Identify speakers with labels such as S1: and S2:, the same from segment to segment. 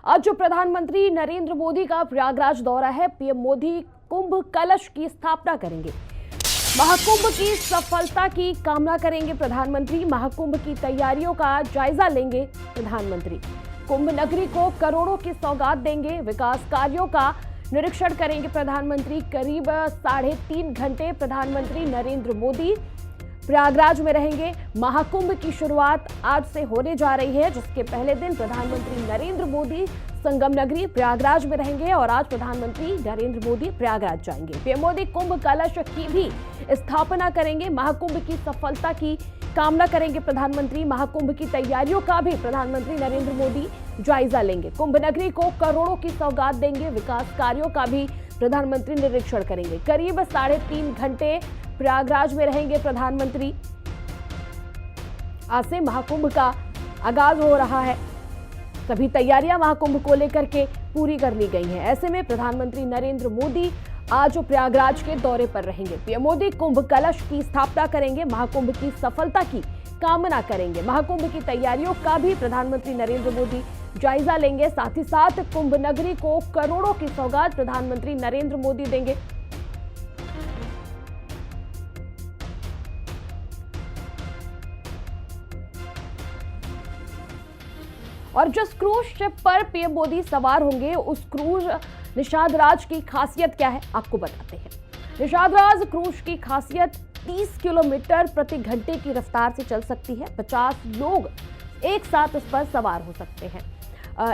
S1: आज जो प्रधानमंत्री नरेंद्र मोदी का प्रयागराज दौरा है, पीएम मोदी कुंभ कलश की स्थापना करेंगे। महाकुंभ की सफलता की कामना करेंगे प्रधानमंत्री। महाकुंभ की तैयारियों का जायजा लेंगे प्रधानमंत्री। कुंभ नगरी को करोड़ों की सौगात देंगे। विकास कार्यों का निरीक्षण करेंगे प्रधानमंत्री। करीब 3.5 घंटे प्रधानमंत्री नरेंद्र मोदी प्रयागराज में रहेंगे। महाकुंभ की शुरुआत आज से होने जा रही है, जिसके पहले दिन प्रधानमंत्री नरेंद्र मोदी संगम नगरी प्रयागराज में रहेंगे और आज प्रधानमंत्री नरेंद्र मोदी प्रयागराज जाएंगे। पीएम मोदी कुंभ कलश की भी स्थापना करेंगे। महाकुंभ की सफलता की कामना करेंगे प्रधानमंत्री। महाकुंभ की तैयारियों का भी प्रधानमंत्री नरेंद्र मोदी जायजा लेंगे। कुंभ नगरी को करोड़ों की सौगात देंगे। विकास कार्यों का भी प्रधानमंत्री निरीक्षण करेंगे। करीब 3.5 घंटे प्रयागराज में रहेंगे प्रधानमंत्री। आज से महाकुंभ का आगाज हो रहा है। सभी तैयारियां महाकुंभ को लेकर के पूरी कर ली गई हैं। ऐसे में प्रधानमंत्री नरेंद्र मोदी आज प्रयागराज के दौरे पर रहेंगे। पीएम मोदी कुंभ कलश की स्थापना करेंगे। महाकुंभ की सफलता की कामना करेंगे। महाकुंभ की तैयारियों का भी प्रधानमंत्री नरेंद्र मोदी जायजा लेंगे। साथ ही साथ कुंभ नगरी को करोड़ों की सौगात प्रधानमंत्री नरेंद्र मोदी देंगे। और जिस क्रूज शिप पर पीएम मोदी सवार होंगे, उस क्रूज निषाद राज की खासियत क्या है, आपको बताते हैं। निषाद राज क्रूज की खासियत 30 किलोमीटर प्रति घंटे की रफ्तार से चल सकती है। 50 लोग एक साथ इस पर सवार हो सकते हैं।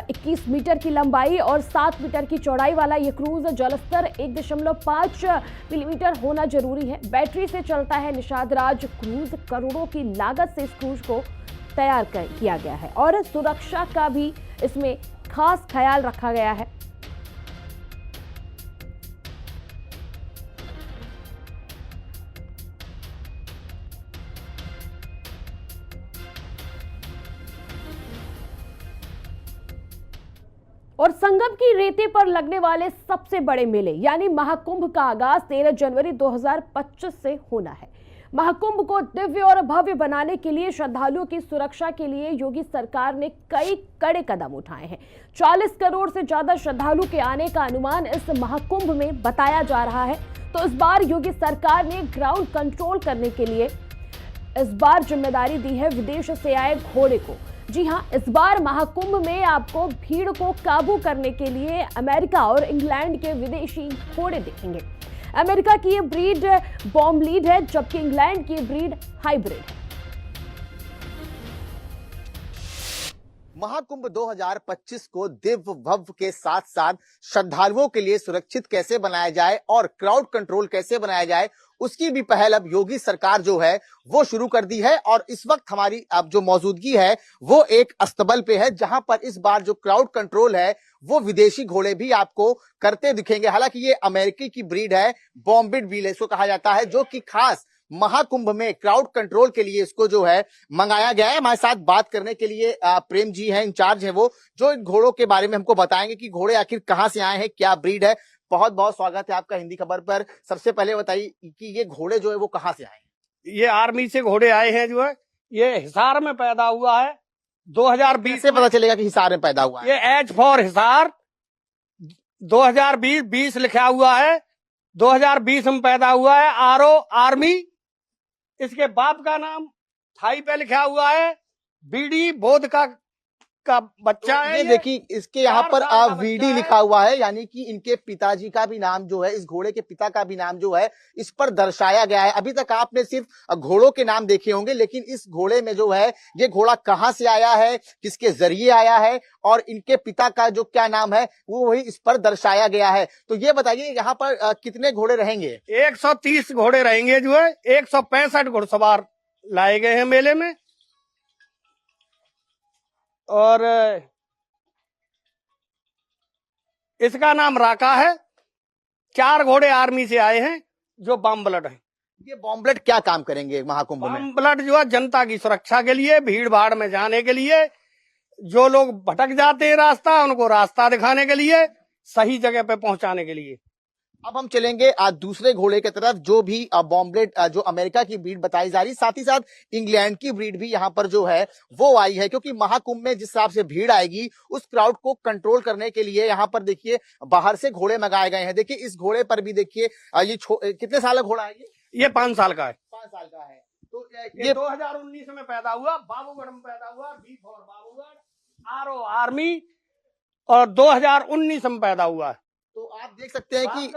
S1: 21 मीटर की लंबाई और 7 मीटर की चौड़ाई वाला यह क्रूज जलस्तर 1.5 मिलीमीटर होना जरूरी है। बैटरी से चलता है निषाद राज क्रूज। करोड़ों की लागत से इस क्रूज को तैयार किया गया है और सुरक्षा का भी इसमें खास ख्याल रखा गया है। और संगम की रेते पर लगने वाले सबसे बड़े मेले यानी महाकुंभ का आगाज 13 जनवरी 2025 से होना है। महाकुंभ को दिव्य और भव्य बनाने के लिए श्रद्धालुओं की सुरक्षा के लिए योगी सरकार ने कई कड़े कदम उठाए हैं। 40 करोड़ से ज्यादा श्रद्धालु के आने का अनुमान इस महाकुंभ में बताया जा रहा है। तो इस बार योगी सरकार ने ग्राउंड कंट्रोल करने के लिए इस बार जिम्मेदारी दी है विदेश से आए घोड़े को। जी हां, इस बार महाकुंभ में आपको भीड़ को काबू करने के लिए अमेरिका और इंग्लैंड के विदेशी घोड़े दिखेंगे। अमेरिका की ये ब्रीड बॉम्बलीड है, जबकि इंग्लैंड की ब्रीड हाइब्रिड है।
S2: महाकुंभ 2025 को दिव्य भव्य के साथ साथ श्रद्धालुओं के लिए सुरक्षित कैसे बनाया जाए और क्राउड कंट्रोल कैसे बनाया जाए, उसकी भी पहल अब योगी सरकार जो है वो शुरू कर दी है। और इस वक्त हमारी अब जो मौजूदगी है वो एक अस्तबल पे है, जहां पर इस बार जो क्राउड कंट्रोल है वो विदेशी घोड़े भी आपको करते दिखेंगे। हालांकि ये अमेरिकी की ब्रीड है, बॉम्बिड व्हील इसको कहा जाता है, जो कि खास महाकुंभ में क्राउड कंट्रोल के लिए इसको जो है मंगाया गया है। हमारे साथ बात करने के लिए प्रेम जी हैं, इंचार्ज हैं वो, जो इन घोड़ों के बारे में हमको बताएंगे कि घोड़े आखिर कहां से आए हैं, क्या ब्रीड है। बहुत बहुत स्वागत है आपका हिंदी खबर पर। सबसे पहले बताइए कि ये घोड़े जो है वो कहां से आए हैं।
S3: ये आर्मी से घोड़े आए हैं, जो है ये हिसार में पैदा हुआ है। 2020
S2: से पता चलेगा कि हिसार में पैदा हुआ है।
S3: ये एच फॉर हिसार 2020 लिखा हुआ है। 2020 में पैदा हुआ है। आरओ आर्मी, इसके बाप का नाम थाई पे लिखा हुआ है। बीडी बोध का बच्चा
S2: तो
S3: है।
S2: ये देखिए इसके यहाँ पर वीडी लिखा हुआ है, यानी कि इनके पिताजी का भी नाम जो है, इस घोड़े के पिता का भी नाम जो है इस पर दर्शाया गया है। अभी तक आपने सिर्फ घोड़ों के नाम देखे होंगे, लेकिन इस घोड़े में जो है ये घोड़ा कहाँ से आया है, किसके जरिए आया है और इनके पिता का जो क्या नाम है वो वही इस पर दर्शाया गया है। तो ये बताइए यहाँ पर कितने घोड़े रहेंगे।
S3: 130 घोड़े रहेंगे, जो है 165 घुड़सवार लाए गए हैं मेले में। और इसका नाम राका है। 4 घोड़े आर्मी से आए हैं जो बम ब्लड हैं।
S2: ये बम ब्लड क्या काम करेंगे महाकुंभ में।
S3: बम ब्लड जो है जनता की सुरक्षा के लिए, भीड़ भाड़ में जाने के लिए, जो लोग भटक जाते हैं रास्ता, उनको रास्ता दिखाने के लिए, सही जगह पे पहुंचाने के लिए।
S2: अब हम चलेंगे दूसरे घोड़े की तरफ, जो भी बॉम्बलेट जो अमेरिका की ब्रीड बताई जा रही, साथ ही साथ इंग्लैंड की ब्रीड भी यहाँ पर जो है वो आई है, क्योंकि महाकुंभ में जिस हिसाब से भीड़ आएगी उस क्राउड को कंट्रोल करने के लिए यहाँ पर देखिए बाहर से घोड़े मंगाए गए हैं। देखिए इस घोड़े पर भी देखिए ये कितने साल का घोड़ा है?
S3: ये 5 साल का है।
S2: 5 साल का है। तो
S3: ये 2019 में पैदा हुआ, बाबूगढ़ में पैदा हुआ, B for Babugarh, R O army, और 2019 में पैदा हुआ है।
S2: तो आप देख सकते हैं कि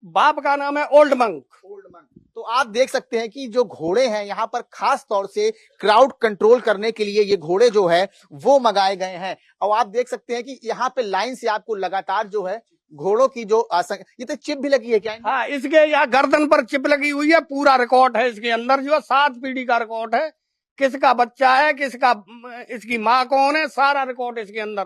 S3: बाप का नाम है ओल्ड मंक।
S2: तो आप देख सकते हैं कि जो घोड़े हैं यहाँ पर खास तौर से क्राउड कंट्रोल करने के लिए ये घोड़े जो है वो मंगाए गए हैं। और आप देख सकते हैं कि यहाँ पे लाइन से आपको लगातार जो है घोड़ों की जो ये तो चिप भी लगी है क्या?
S3: हाँ, इसके यहाँ गर्दन पर चिप लगी हुई है, पूरा रिकॉर्ड है इसके अंदर, जो 7 पीढ़ी का रिकॉर्ड है, किसका बच्चा है, किसका, इसकी माँ कौन है, सारा रिकॉर्ड इसके अंदर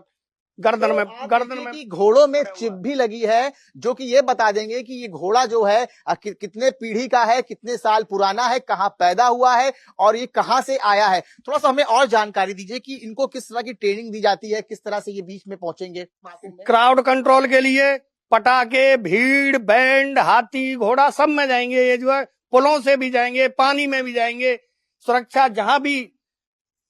S3: गर्दन में
S2: कि घोड़ों में चिप भी लगी है, जो कि ये बता देंगे कि ये घोड़ा जो है कितने पीढ़ी का है, कितने साल पुराना है, कहाँ पैदा हुआ है और ये कहाँ से आया है। थोड़ा सा हमें और जानकारी दीजिए कि इनको किस तरह की ट्रेनिंग दी जाती है, किस तरह से ये बीच में पहुंचेंगे?
S3: क्राउड कंट्रोल के लिए पटाखे, भीड़, बैंड, हाथी, घोड़ा सब में जाएंगे। ये जो है पुलों से भी जाएंगे, पानी में भी जाएंगे, सुरक्षा जहां भी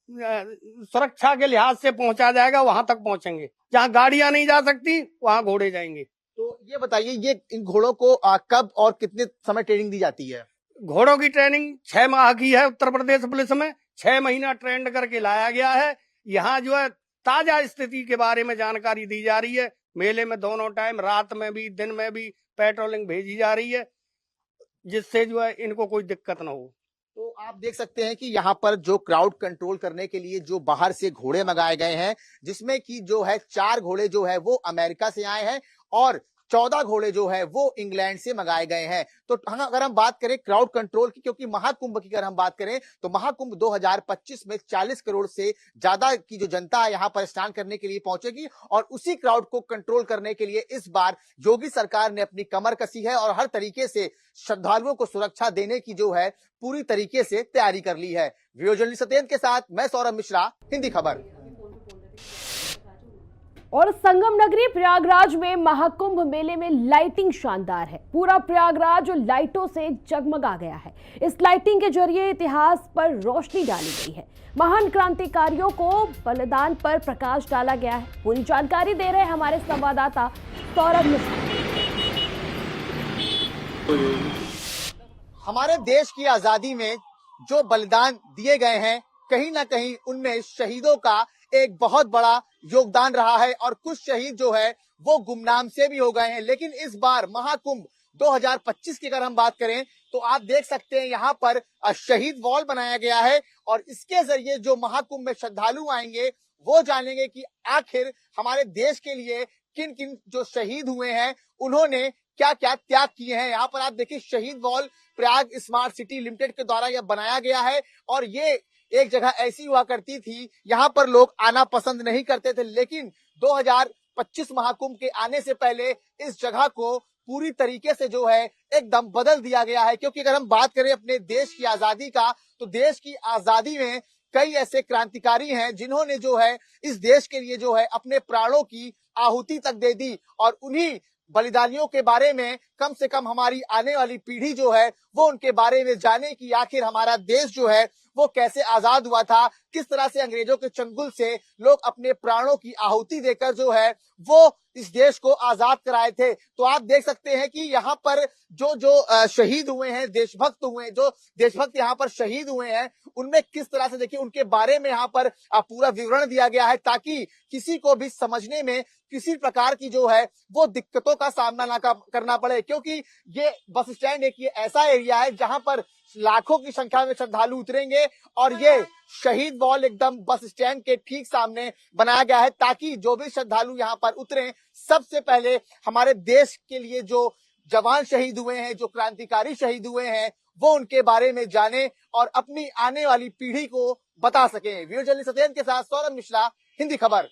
S3: सुरक्षा के लिहाज से पहुंचा जाएगा वहां तक पहुंचेंगे। जहां गाड़ियां नहीं जा सकती वहां घोड़े जाएंगे।
S2: तो ये बताइए, ये इन घोड़ों को कब और कितने समय ट्रेनिंग दी जाती है?
S3: घोड़ों की ट्रेनिंग 6 माह की है। उत्तर प्रदेश पुलिस में 6 महीना ट्रेंड करके लाया गया है। यहाँ जो है ताजा स्थिति के बारे में जानकारी दी जा रही है। मेले में दोनों टाइम, रात में भी दिन में भी पेट्रोलिंग भेजी जा रही है, जिससे जो है इनको कोई दिक्कत ना हो।
S2: तो आप देख सकते हैं कि यहाँ पर जो क्राउड कंट्रोल करने के लिए जो बाहर से घोड़े मंगाए गए हैं, जिसमें कि जो है 4 घोड़े जो है वो अमेरिका से आए हैं और 14 घोड़े जो है वो इंग्लैंड से मंगाए गए हैं। तो अगर हम बात करें क्राउड कंट्रोल की, क्योंकि महाकुंभ की अगर हम बात करें तो महाकुंभ 2025 में 40 करोड़ से ज्यादा की जो जनता है यहाँ पर स्नान करने के लिए पहुंचेगी और उसी क्राउड को कंट्रोल करने के लिए इस बार योगी सरकार ने अपनी कमर कसी है और हर तरीके से श्रद्धालुओं को सुरक्षा देने की जो है पूरी तरीके से तैयारी कर ली है। वीडियो जर्नलिस्ट सत्येंद्र के साथ मैं सौरभ मिश्रा, हिंदी खबर।
S1: और संगम नगरी प्रयागराज में महाकुंभ मेले में लाइटिंग शानदार है। पूरा प्रयागराज लाइटों से जगमगा गया है। इस लाइटिंग के जरिए इतिहास पर रोशनी डाली गई है। महान क्रांतिकारियों को बलिदान पर प्रकाश डाला गया है। पूरी जानकारी दे रहे हैं हमारे संवाददाता सौरभ मिश्रा।
S2: हमारे देश की आजादी में जो बलिदान दिए गए हैं, कहीं ना कहीं उनमें शहीदों का एक बहुत बड़ा योगदान रहा है और कुछ शहीद जो है वो गुमनाम से भी हो गए हैं। लेकिन इस बार महाकुंभ 2025 की अगर हम बात करें तो आप देख सकते हैं यहाँ पर शहीद वॉल बनाया गया है और इसके जरिए जो महाकुंभ में श्रद्धालु आएंगे वो जानेंगे कि आखिर हमारे देश के लिए किन किन जो शहीद हुए हैं उन्होंने क्या क्या त्याग किए हैं। यहाँ पर आप देखिए शहीद wall Prayag smart city limited के द्वारा यह बनाया गया है और ये एक जगह ऐसी हुआ करती थी, यहाँ पर लोग आना पसंद नहीं करते थे, लेकिन 2025 महाकुंभ के आने से पहले इस जगह को पूरी तरीके से जो है एकदम बदल दिया गया है। क्योंकि अगर हम बात करें अपने देश की आजादी का, तो देश की आजादी में कई ऐसे क्रांतिकारी हैं जिन्होंने जो है इस देश के लिए जो है अपने प्राणों की आहुति तक दे दी और उन्हीं बलिदानियों के बारे में कम से कम हमारी आने वाली पीढ़ी जो है वो उनके बारे में जाने कि आखिर हमारा देश जो है वो कैसे आजाद हुआ था, किस तरह से अंग्रेजों के चंगुल से लोग अपने प्राणों की आहुति देकर जो है वो इस देश को आजाद कराए थे। तो आप देख सकते हैं कि यहाँ पर जो शहीद हुए हैं, देशभक्त हुए हैं, जो देशभक्त यहाँ पर शहीद हुए हैं, उनमें किस तरह से देखिए उनके बारे में यहाँ पर पूरा विवरण दिया गया है ताकि किसी को भी समझने में किसी प्रकार की जो है वो दिक्कतों का सामना ना करना पड़े। क्योंकि ये बस स्टैंड एक ये ऐसा एरिया है जहां पर लाखों की संख्या में श्रद्धालु उतरेंगे और ये शहीद वॉल एकदम बस स्टैंड के ठीक सामने बनाया गया है ताकि जो भी श्रद्धालु यहाँ पर उतरे सबसे पहले हमारे देश के लिए जो जवान शहीद हुए हैं, जो क्रांतिकारी शहीद हुए हैं, वो उनके बारे में जाने और अपनी आने वाली पीढ़ी को बता सके। वीडियो जर्नलिस्ट सत्येंद्र के साथ सौरभ मिश्रा, हिंदी खबर।